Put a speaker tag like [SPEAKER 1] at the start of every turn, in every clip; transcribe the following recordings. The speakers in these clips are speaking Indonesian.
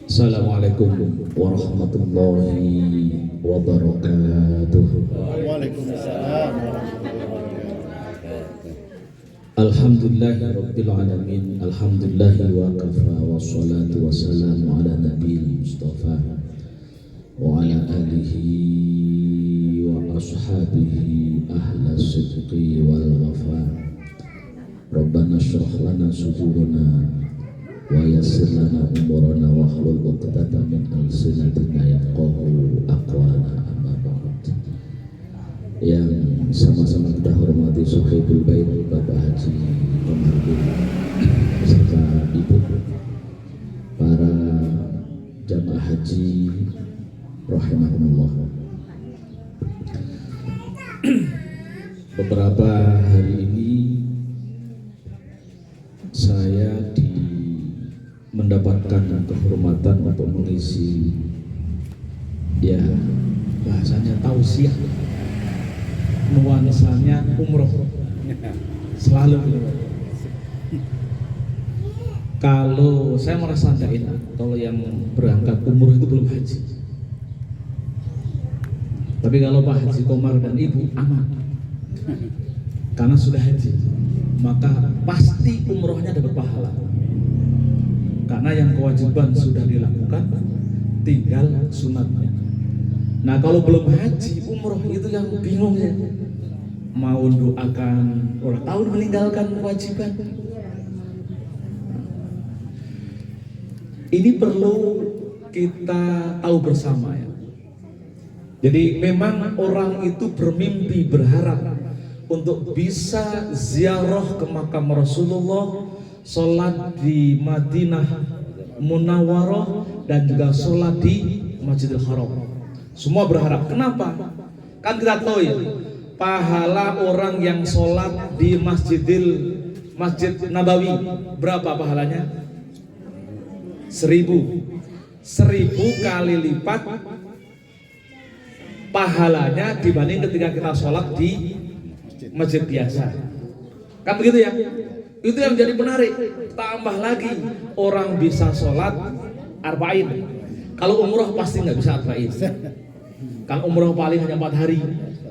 [SPEAKER 1] Assalamualaikum warahmatullahi wabarakatuh.
[SPEAKER 2] Waalaikumsalam.
[SPEAKER 1] Alhamdulillahi rabbil alamin. Alhamdulillahi wa kafa wa salatu wa salamu ala nabiyil mustafa wa ala alihi wa ashabihi ahla sidqi wal wafa. Rabbana shrah lana sudurana wa yassir lana umurana wa hlul 'uqdatam min alsinatina yafqahu aqwalana. Amma ba'd. Yang sama-sama kita hormati Sohibul Bait Bapak Haji Komarudin beserta Ibu, para jamaah haji rahimahumullah. Beberapa hari ini saya mendapatkan kehormatan untuk mengisi, ya bahasanya tausiah, nuansanya umroh selalu. Kalau saya merasa tidak enak kalau yang berangkat umroh itu belum haji, tapi kalau Pak Haji Komar dan Ibu aman karena sudah haji, maka pasti umrohnya dapat pahala. Karena yang kewajiban sudah dilakukan, tinggal sunatnya. Nah kalau belum haji, umroh itu yang bingung ya. Mau doakan orang tahun meninggalkan kewajiban. Ini perlu kita tahu bersama ya. Jadi memang orang itu bermimpi, berharap untuk bisa ziarah ke makam Rasulullah, sholat di Madinah Munawwarah, dan juga sholat di Masjidil Haram. Semua berharap. Kenapa? Kan kita tahu ya, pahala orang yang sholat di Masjid Nabawi berapa pahalanya? 1000 kali lipat pahalanya dibanding ketika kita sholat di masjid biasa. Kan begitu ya? Itu yang jadi menarik. Tambah lagi orang bisa sholat arba'in. Kalau umroh pasti nggak bisa arba'in. Kalau umroh paling hanya 4 hari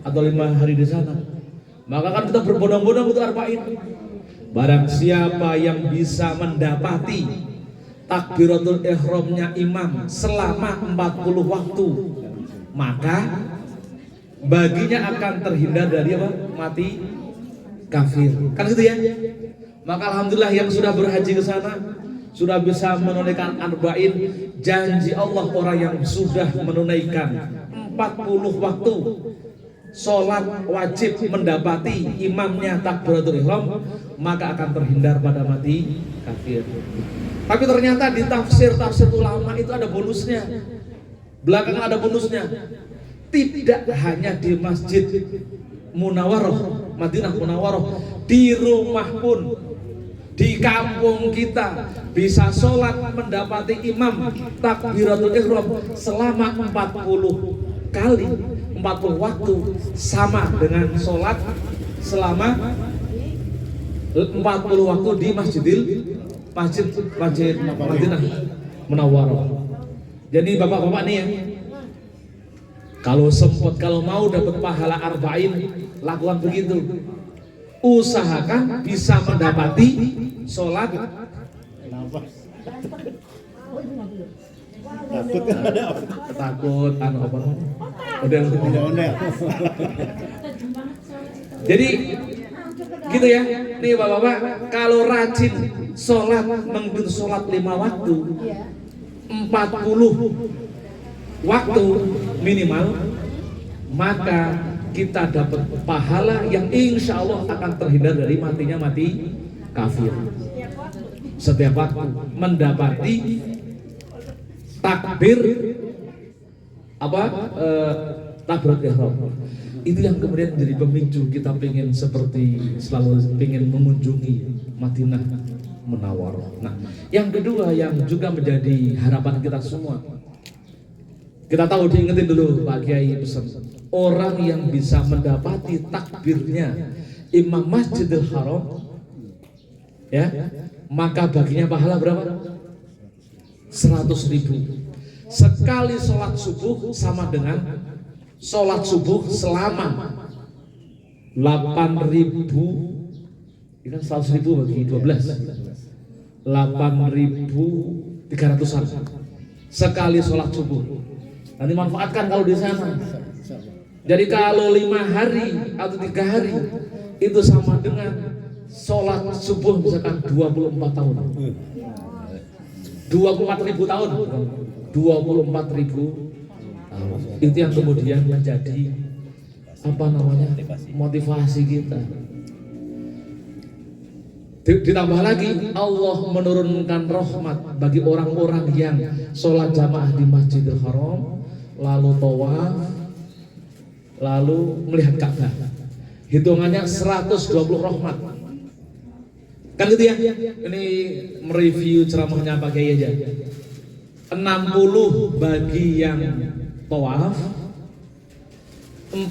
[SPEAKER 1] atau 5 hari di sana. Maka kan kita berbondong-bondong untuk arba'in. Barang siapa yang bisa mendapati takbiratul ihramnya imam selama 40 waktu, maka baginya akan terhindar dari apa? Mati kafir. Kan gitu ya? Maka alhamdulillah yang sudah berhaji ke sana, sudah bisa menunaikan arba'in, janji Allah orang yang sudah menunaikan 40 waktu sholat wajib mendapati imamnya takbiratul ihram, maka akan terhindar pada mati kafir. Tapi ternyata di tafsir ulama itu ada bonusnya. Belakangan ada bonusnya. Tidak hanya di Masjid Munawwarah, Madinah Munawwarah, di rumah pun, di kampung kita bisa sholat mendapati imam takbiratul ihram selama 40 kali, 40 waktu, sama dengan sholat selama 40 waktu di Masjid Madinah Munawwarah. Jadi bapak-bapak nih ya, kalau sempat, kalau mau dapat pahala arba'in, lakukan begitu. Usahakan bisa mendapati sholat. Takut anu apa? Udah. Jadi gitu ya. Nih bapak-bapak, kalau rajin sholat, mengikuti sholat 5 waktu, 40 waktu minimal, maka kita dapat pahala yang insya Allah akan terhindar dari matinya mati kafir. Setiap waktu mendapati takbir takbiratul ihram, itu yang kemudian menjadi pemicu kita pengen seperti selalu pengen mengunjungi Madinah Munawwarah. Nah, yang kedua yang juga menjadi harapan kita semua, kita tahu, diingetin dulu Pak Kiai pesan, orang yang bisa mendapati takbirnya Imam Masjidil Haram, ya, maka baginya pahala berapa? 100.000. Sekali sholat subuh sama dengan sholat subuh selama 8.000. Ini kan 100.000 bagi 12, 8.300-an sekali sholat subuh. Nanti manfaatkan kalau di sana. Jadi kalau 5 hari atau 3 hari itu sama dengan sholat subuh misalkan 24 tahun, 24.000 tahun, 24.000 tahun. Itu yang kemudian menjadi motivasi kita. Ditambah lagi Allah menurunkan rahmat bagi orang-orang yang sholat jamaah di Masjidil Haram, lalu tawaf, lalu melihat Ka'bah. Hitungannya 120 rahmat. Kan gitu ya? Ini mereview ceramahnya Pak Kiai aja. 60 bagi yang tawaf, 40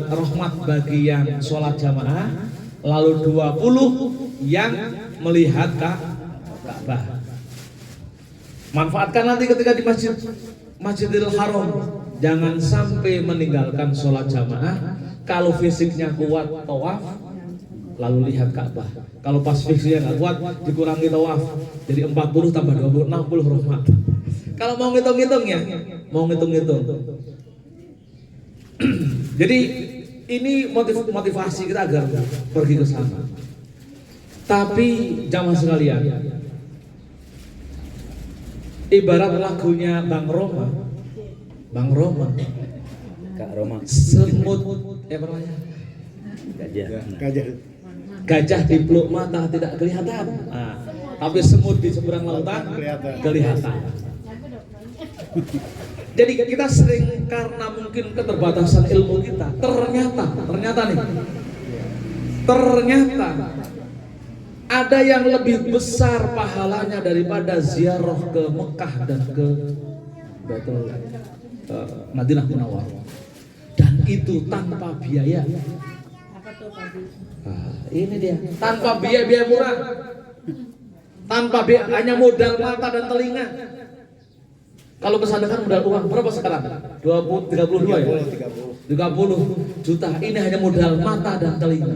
[SPEAKER 1] rahmat bagi yang sholat jamaah, lalu 20 yang melihat Ka'bah. Manfaatkan nanti ketika di Masjidil Haram. Jangan sampai meninggalkan sholat jamaah. Kalau fisiknya kuat tawaf, lalu lihat Ka'bah. Kalau pas fisiknya nggak kuat, dikurangi tawaf. Jadi 40 tambah 20, 60 rahmat. Kalau mau ngitung-ngitung ya, mau ngitung-ngitung. Jadi ini motivasi kita agar pergi ke sana. Tapi jamaah sekalian, ibarat lagunya Bang Roma,
[SPEAKER 3] Kak Roma,
[SPEAKER 1] semut, gajah di peluk mata tidak kelihatan, tapi semut di seberang lautan kelihatan. Jadi kita sering karena mungkin keterbatasan ilmu kita, ternyata ada yang lebih besar pahalanya daripada ziarah ke Mekah dan ke Madinah Munawwarah, dan itu tanpa biaya. Ini dia, tanpa biaya murah, tanpa biaya, hanya modal mata dan telinga. Kalau kesana kan modal uang berapa sekarang? 32 ya? 30 juta. Ini hanya modal mata dan telinga.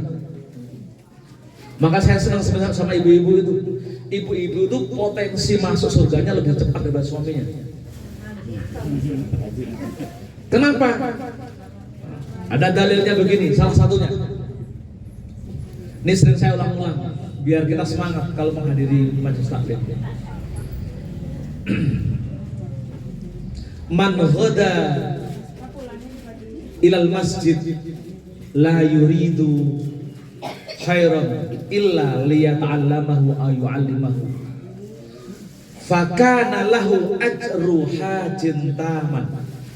[SPEAKER 1] Maka saya senang sama ibu-ibu itu. Ibu-ibu itu potensi masuk surganya lebih cepat daripada suaminya. Kenapa? Ada dalilnya begini, salah satunya. Ini sering saya ulang-ulang biar kita semangat kalau menghadiri majelis taklim. Man ghada ilal masjid la yuridu khairan illa liyata'allamahu aw yu'allimahu fakana lahu ajru hajin taman.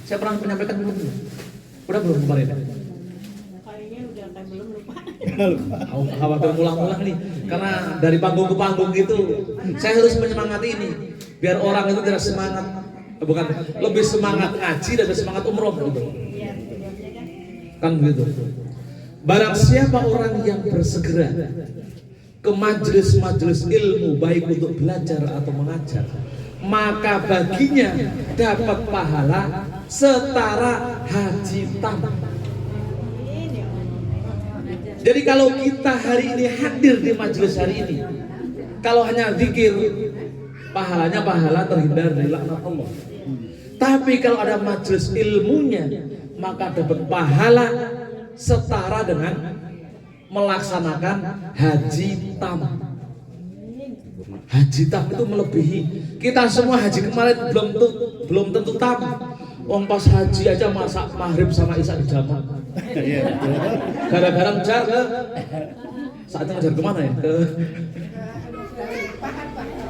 [SPEAKER 1] Saya pernah menyampaikan belum? Udah belum kemarin?
[SPEAKER 4] Kayaknya udah belum lupa.
[SPEAKER 1] Khawatir ulang-ulang nih, karena dari panggung ke panggung gitu saya harus menyemangati ini biar orang itu tidak semangat, bukan lebih semangat ngaji dan semangat umroh gitu. Kan begitu. Barang siapa orang yang bersegera ke majelis-majelis ilmu baik untuk belajar atau mengajar, maka baginya dapat pahala setara haji tamat. Jadi kalau kita hari ini hadir di majelis hari ini, kalau hanya zikir, pahalanya pahala terhindar dari laknat Allah. Tapi kalau ada majelis ilmunya, maka dapat pahala setara dengan melaksanakan haji tamat. Haji tamat itu melebihi. Kita semua haji kemarin belum tentu tamat. Wong pas haji aja masak maghrib sama isya di jamaah. Gara-gara ngejar ke saatnya ngejar kemana ya?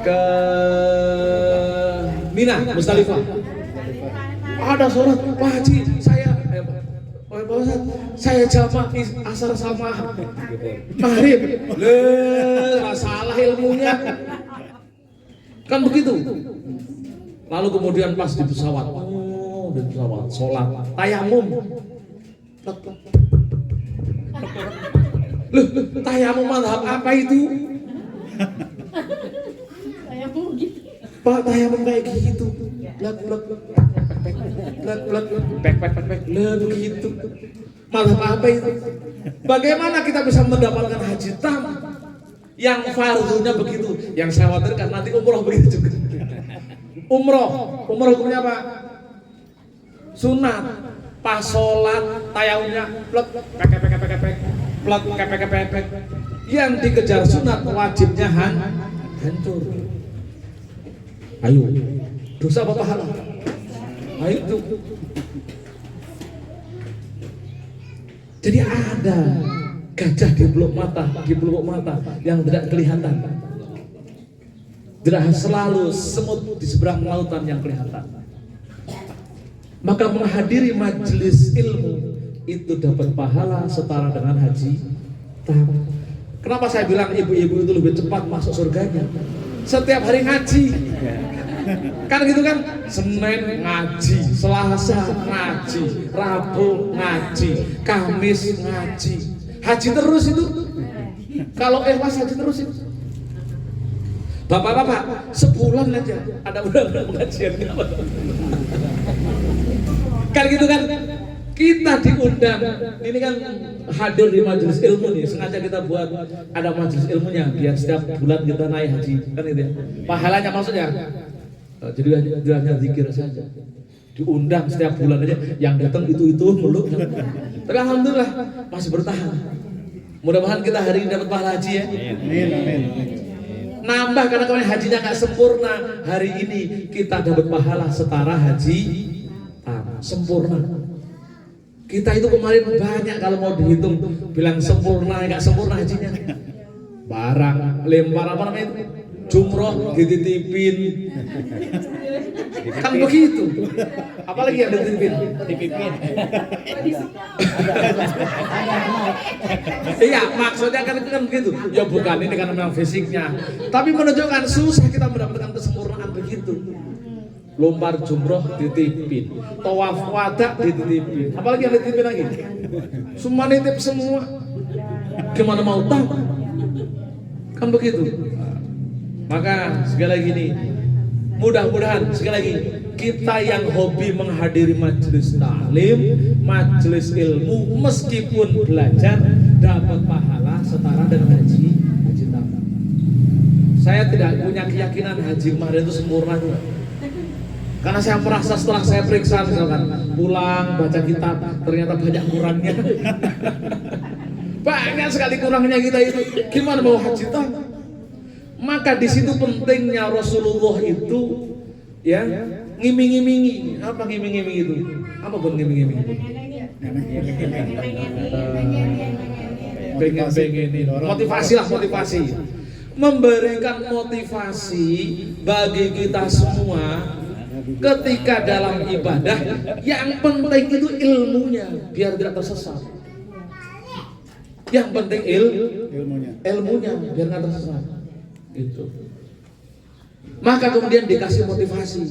[SPEAKER 1] Ke Mina, Musdalifah. Ada sholat, Pak Haji, Pak Ustadz, saya jamaah asar sama maghrib. Salah ilmunya. Kan begitu. Lalu kemudian pas di pesawat, sholat, tayamum. Loh, tayamum mazhab apa itu?
[SPEAKER 4] Tayamum gitu.
[SPEAKER 1] Pak tayamum kayak gitu. Lek begitu. Malah apa itu? Bagaimana kita bisa mendapatkan haji tam yang fardunya begitu? Yang saya khawatirkan nanti umroh begitu juga. Umroh hukumnya apa? Sunat. Pas sholat tayamumnya plek. Yang dikejar sunat wajibnya hancur. Ayo, dosa apa pahala? Ayo itu. Jadi ada gajah di peluk mata yang tidak kelihatan. Tidak selalu semut di seberang lautan yang kelihatan. Maka menghadiri majelis ilmu itu dapat pahala setara dengan haji tahun. Kenapa saya bilang ibu-ibu itu lebih cepat masuk surganya? Setiap hari ngaji. Kan gitu kan? Senin ngaji, Selasa ngaji, Rabu ngaji, Kamis ngaji. Haji terus itu. Kalau ikhlas haji terus itu. Bapak-bapak, sebulan aja ada undang-undang pengajian. Kan gitu kan? Kita diundang, ini kan hadir di majelis ilmu nih, sengaja kita buat ada majelis ilmunya biar setiap bulan kita naik haji, kan itu ya. Pahalanya maksudnya, jadi hanya zikir saja. Diundang setiap bulan aja, yang datang itu meluk. Tapi alhamdulillah masih bertahan. Mudah-mudahan kita hari ini dapat pahala haji ya.
[SPEAKER 2] Amin.
[SPEAKER 1] Nambah karena kemarin hajinya nggak sempurna, hari ini kita dapat pahala setara haji sempurna. Kita itu kemarin banyak kalau mau dihitung bilang sempurna nggak sempurna hajinya. Barang lempar apa namanya itu? Jumroh dititipin. Kan begitu. Apalagi yang dititipin? Iya, maksudnya kan itu kan begitu. Ya bukan ini karena memang fisiknya, tapi menunjukkan susah kita mendapatkan kesempurnaan begitu. Lombar jumroh dititipin, tawaf wada dititipin, apalagi yang dititipin lagi? Semua nitip semua. Gimana mau tahu? Kan begitu. Maka sekali lagi nih, mudah-mudahan sekali lagi kita yang hobi menghadiri majelis taklim, majelis ilmu, meskipun belajar dapat pahala setara dengan haji tahun. Saya tidak punya keyakinan haji kemarin itu sempurna juga. Karena saya merasa setelah saya periksa misalkan pulang baca kitab ternyata banyak kurangnya. Banyak sekali kurangnya kita itu. Gimana mau haji tahun? Maka di situ pentingnya Rasulullah itu ya ngiming-ngimingi. Apa ngiming-ngiming itu? Apa pun ngiming-ngiming itu? Pengen-pengenin. Motivasi lah, motivasi. Memberikan motivasi bagi kita semua ketika dalam ibadah yang penting itu ilmunya biar tidak tersesat. Yang penting ilmunya biar nggak tersesat. Gitu. Maka kemudian dikasih motivasi.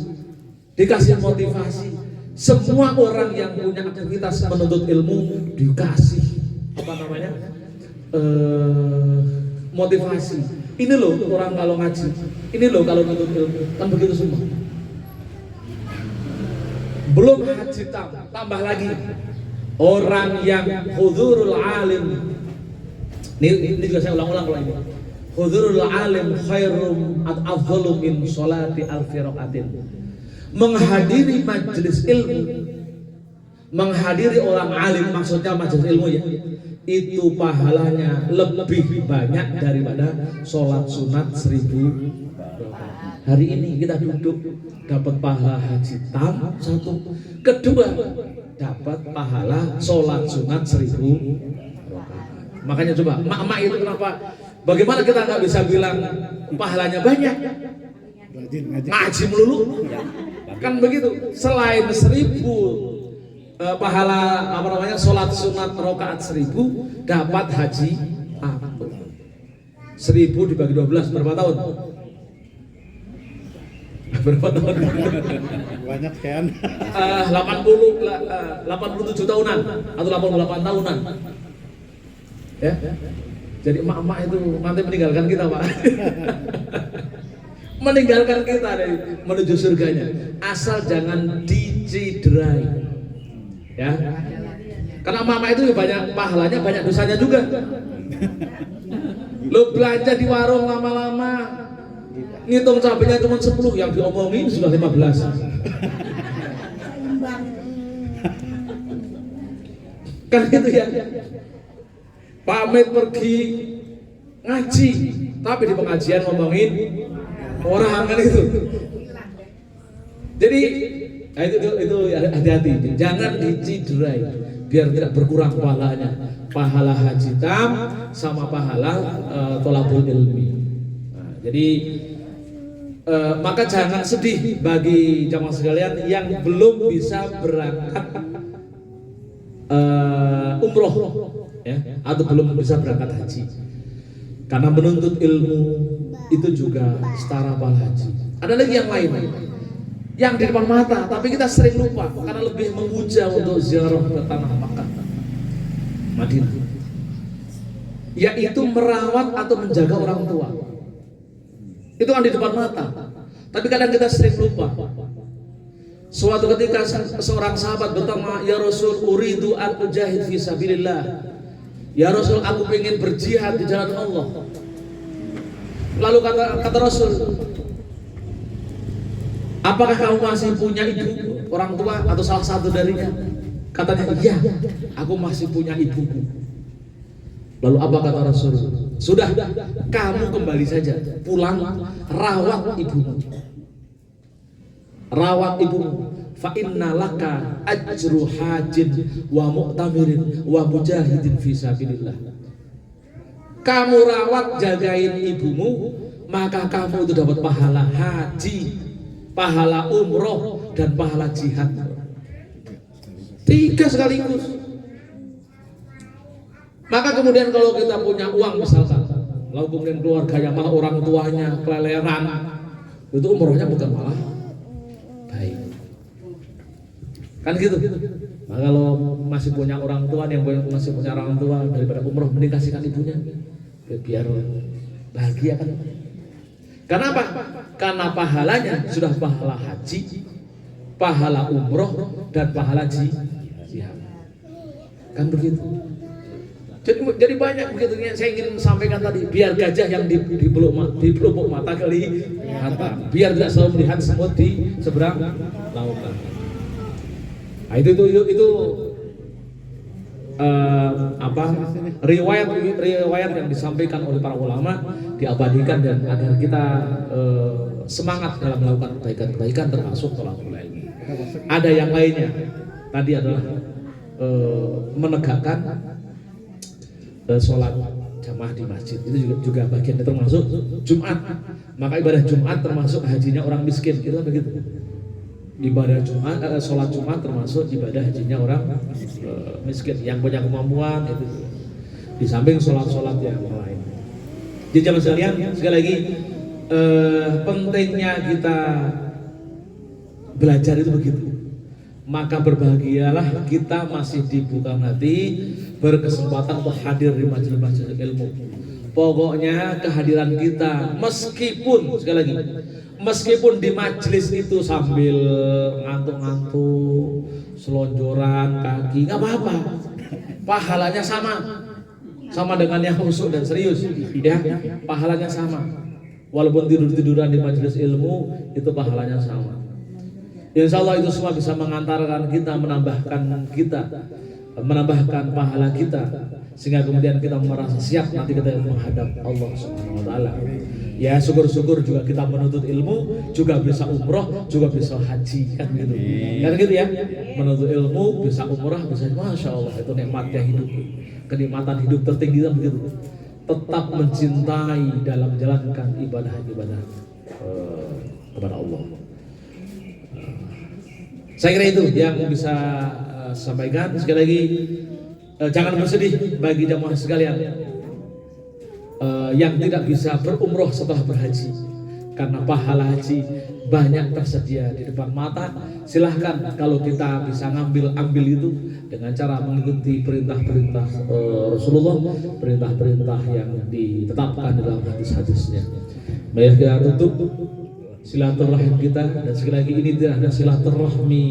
[SPEAKER 1] Semua orang yang punya aktivitas menuntut ilmu dikasih apa namanya motivasi. Ini loh orang kalau ngaji, ini loh kalau menuntut ilmu, kan begitu semua. Belum haji tambah lagi orang yang huzurul alim. Ini juga saya ulang-ulang kalau ini. Huzurul alim khairum afdalu min sholati alfi rakaatin. Menghadiri majelis ilmu, menghadiri orang alim maksudnya majelis ilmu ya. Itu pahalanya lebih banyak daripada sholat sunat 1000. Hari ini kita duduk dapat pahala haji tam satu, kedua dapat pahala sholat sunat 1000. Makanya coba mak-mak itu kenapa? Bagaimana kita nggak bisa bilang pahalanya banyak? Ngaji melulu, kan begitu. Selain 1000 pahala apa namanya sholat sunat rakaat 1000 dapat haji 1000 dibagi 12 berapa tahun? Berapa tahun?
[SPEAKER 2] Banyak kan?
[SPEAKER 1] 87 tahunan atau 88 tahunan. Ya. Jadi emak-emak itu nanti meninggalkan kita, Pak. meninggalkan kita dari menuju surganya, asal jangan diciderai, ya. Karena mama itu banyak pahalanya, banyak dosanya juga. Lo belanja di warung lama-lama, ngitung cabenya cuma 10, yang diomongin sudah 15. Kan gitu ya. Pamit pergi ngaji, tapi di pengajian ngomongin orang kan itu. Jadi itu hati-hati, jangan diciderai biar tidak berkurang pahalanya. Pahala haji tam sama pahala tholabul ilmi. Nah, jadi maka jangan sedih bagi jamaah sekalian yang belum bisa berangkat umroh, ya, atau belum bisa berangkat haji. Karena menuntut ilmu itu juga setara pahala haji. Ada lagi yang lain yang di depan mata, tapi kita sering lupa karena lebih memuja untuk ziarah ke tanah Makkah, Madinah, yaitu merawat atau menjaga orang tua. Itu kan di depan mata, tapi kadang kita sering lupa. Suatu ketika seorang sahabat bertanya, "Ya Rasul, uridu an ujahid fi sabilillah." Ya Rasul, aku ingin berjihad di jalan Allah. Lalu kata Rasul, apakah kamu masih punya ibu, orang tua atau salah satu darinya? Katanya, iya, aku masih punya ibuku. Lalu apa kata Rasul? Sudah, kamu kembali saja, pulang, rawat ibumu. Rawat ibumu. Fa inna laka ajru hajin wa mu'tamirin wa mujahidin fi sabilillah. Kamu rawat, jagain ibumu, maka kamu itu dapat pahala haji, pahala umroh, dan pahala jihad. 3 sekaligus. Maka kemudian kalau kita punya uang misalkan, lalu kemudian keluarganya malah orang tuanya keleleran, itu umrohnya bukan malah baik. Kan gitu. Nah, kalau masih punya orang tua, yang masih punya orang tua, daripada umroh mending kasihkan ibunya, biar bahagia kan. Karena apa? Karena pahalanya sudah pahala haji, pahala umroh, dan pahala jihad. Kan begitu. Jadi banyak begitu yang saya ingin sampaikan tadi, biar gajah yang dipelupuk mata kelihatan, biar tidak selalu melihat semut di seberang lautan. Nah, itu riwayat yang disampaikan oleh para ulama, diabadikan dan agar kita semangat dalam melakukan kebaikan termasuk tholabul ilmi. Ada yang lainnya tadi adalah menegakkan sholat jamaah di masjid, itu juga bagian termasuk Jumat. Maka ibadah Jumat termasuk hajinya orang miskin, itu begitu. Ibadah Jumat, sholat Jumat termasuk ibadah hajinya orang miskin yang punya kemampuan itu. Di samping sholat-sholat yang lain. Jadi jamaah sekalian, sekali lagi pentingnya kita belajar itu begitu. Maka berbahagialah kita masih dibuka hati, berkesempatan untuk hadir di majelis-majelis ilmu. Pokoknya kehadiran kita, meskipun sekali lagi, meskipun di majelis itu sambil ngantuk-ngantuk, selonjoran kaki, nggak apa-apa, pahalanya sama dengan yang khusyuk dan serius, ya, pahalanya sama. Walaupun tidur-tiduran di majelis ilmu, itu pahalanya sama. Insya Allah itu semua bisa mengantarkan kita, menambahkan pahala kita, sehingga kemudian kita merasa siap nanti kita menghadap Allah Subhanahu wa taala. Ya, syukur-syukur juga kita menuntut ilmu, juga bisa umroh, juga bisa haji, kan gitu. Kan gitu ya. Menuntut ilmu, bisa umroh, bisa, masya Allah, itu nikmatnya hidup. Kenikmatan hidup tertinggi kan begitu. Tetap mencintai dalam menjalankan ibadah-ibadah kepada Allah. Saya kira itu yang bisa sampaikan. Sekali lagi, jangan bersedih bagi jamaah sekalian yang tidak bisa berumroh setelah berhaji, karena pahala haji banyak tersedia di depan mata. Silahkan kalau kita bisa ambil itu dengan cara mengikuti perintah-perintah Rasulullah, perintah-perintah yang ditetapkan dalam hadis-hadisnya. Mari kita tutup silaturahim kita. Dan sekali lagi ini tidak hanya silaturahmi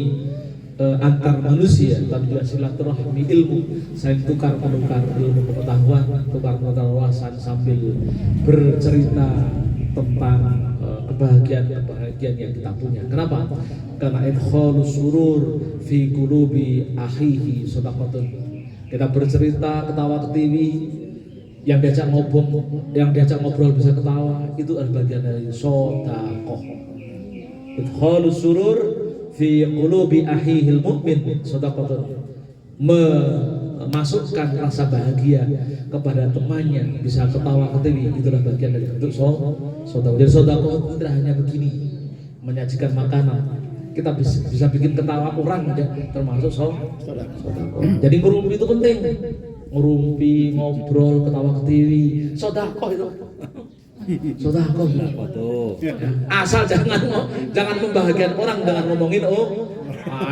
[SPEAKER 1] antar manusia, tapi juga silaturahmi ilmu, saling tukar menukar ilmu pengetahuan, tukar menukar wawasan sambil bercerita tentang kebahagiaan yang kita punya. Kenapa? Karena idkhalus surur fi qulubi akhihi shadaqatun. Kita bercerita, ketawa ketiwi, yang diajak ngobrol bisa ketawa, itu adalah bagian dari sedekah. Idkhalus surur fi qulubi akhihil mu'min sedekah, memasukkan rasa bahagia kepada temannya, bisa ketawa ketiwi, itulah bagian dari bentuk sedekah. Jadi sedekah itu tidak hanya begini, menyajikan makanan, kita bisa bikin ketawa orang aja termasuk sedekah. Jadi ngerumpi itu penting, ngerumpi, ngobrol, ketawa ketiwi, sedekah itu. Sedekah
[SPEAKER 2] tuh.
[SPEAKER 1] asal jangan membahagiakan orang dengan ngomongin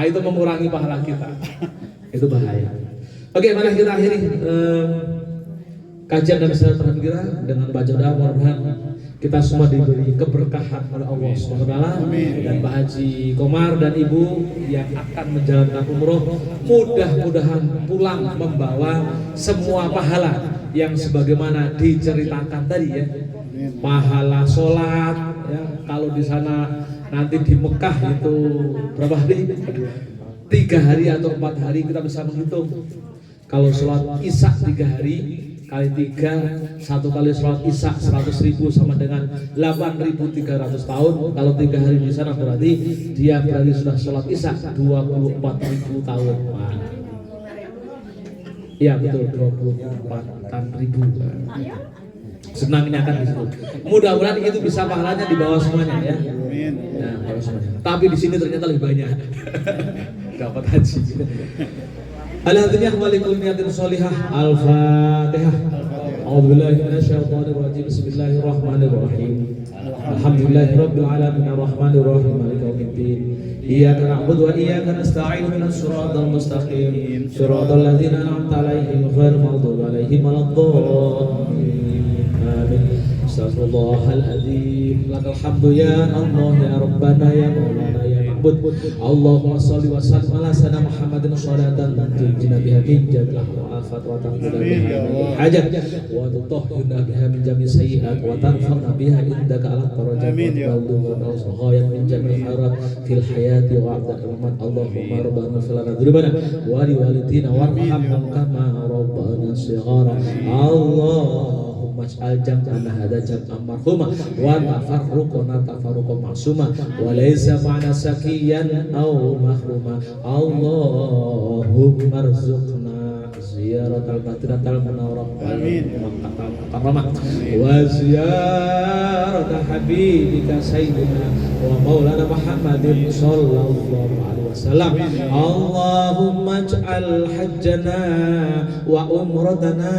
[SPEAKER 1] itu mengurangi pahala kita, itu bahaya. Oke, mari kita akhiri kajian dan silaturahmi kita dengan baca doa. Mudah-mudahan kita semua diberi keberkahan oleh Allah SWT, dan Pak Haji Komar dan Ibu yang akan menjalankan umroh mudah-mudahan pulang membawa semua pahala yang sebagaimana diceritakan tadi ya. Pahala sholat ya, kalau di sana nanti di Mekah itu berapa hari? 3 hari atau 4 hari kita bisa menghitung. Kalau sholat isya 3 hari kali 3, 1 kali sholat isya 100.000 sama dengan 8.300 tahun. Kalau 3 hari di sana berarti dia sudah sholat isya 24.000 tahun. Iya betul, 24.000. Senang ini akan di situ. Mudah-mudahan itu bisa pahalanya di bawah semuanya ya.
[SPEAKER 2] Amin.
[SPEAKER 1] Ya, bawah semuanya. Tapi di sini ternyata lebih banyak. Dapat haji. Alhamdulillah walikul niyatin sholihah. Al-Fatihah. A'udzubillahi minasyaitonir rajim. Bismillahirrahmanirrahim. Alhamdulillahirabbil alamin arrahmanir rahim maliki yaumiddin. Iyyaka na'budu wa iyyaka nasta'in ihdinas siratal mustaqim. Siratal ladzina an'amta 'alaihim ghairil maghdubi 'alaihim waladdallin. Astaghfirullahal adzim. Lakal hamdu ya Allah ya Rabbana ya Maulana ya Ma'bud. Allahumma shalli wa sallim ala sayyidina Muhammadin sholatan tunjina biha min jamil afat wa taqdina biha min hajat wa tutahhirna biha min jami sayyi'at wa tarfa'na biha indaka ala darajat wa ghayat min jamil khairat fil hayati wa a'damat. Allahumma rabbana fil lana dzunubana wa li walidina warhamhum kama rabbana shighara. Allah Mas'al jam'ana hadha jam'an marhuma wa tafarruquna tafarruqan ma'suma wa laysa ma'na sakiyan aw mahruma. Allahumma arzuqna ziyaratal badratal munawwarah wal wa ziyarata habibika sayyidina wa maulana Muhammadin sallallahu alaihi wasallam. Allahumma ij'al hajjana wa umratana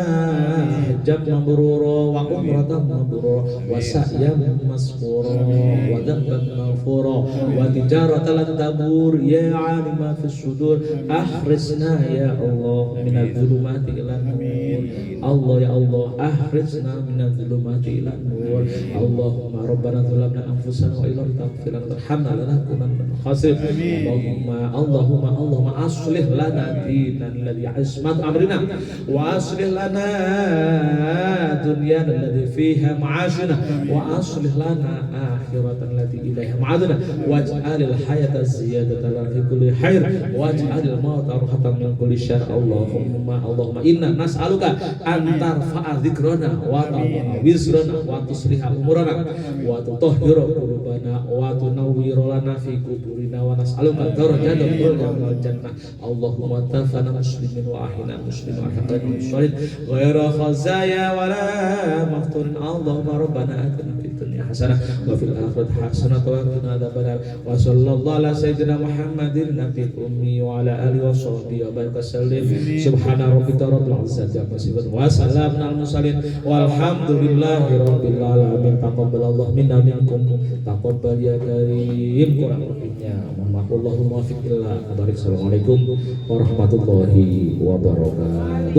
[SPEAKER 1] hajjan mabrura wa umratan mabrura wa sa'yan masfura wa dhanban maghfura wa tijaratan lan tabur ya 'alima fis sudur. Akhrijna ya Allah minadh dhulumati ilan nur. Allah ya Allah, akhrijna minadh dhulumati ilan nur. Allahumma rabbana zalamna anfusana wa illam taghfir lana warhamna lanakunanna minal khasirin. Allahumma aslih lana dinan alladhi ismat amrina wa aslih lana dunyana alladhi fiha ma'ashina wa aslih lana akhiratan allati ilaiha ma'aduna waj'alil hayata ziyadatan lana fi kulli khair waj'alil mauta rahatan min kulli syarr. Allahumma inna nas'aluka an tarfa'a dzikrana wa tad'a wizrana wa tusliha umurana wa tutahhira qulubana wa tunawwira lana fi quburina wa nas'aluka darajatan fil jannah. Allahumma tafana muslimin wa ahina muslimin wa ahina muslimin ghaira khazaya wa la mafturin. Allahumma rabbana atina fid dunya hasanah wa fil akhirati hasanah wa qina adzabannar. Wa sallallahu ala sayyidina Muhammadin nabiyil ummi wa ala alihi wa sahbihi wa baraka sallim. Subhana rabbika rabbil izzati amma yasifun wa salamun alal mursalin walhamdulillahi rabbil alamin. Taqabbalallahu minna minkum taqabbal ya karim. Kurang lebihnya mohon maaf. Allahumma fiqillah. Assalamualaikum warahmatullahi wabarakatuh.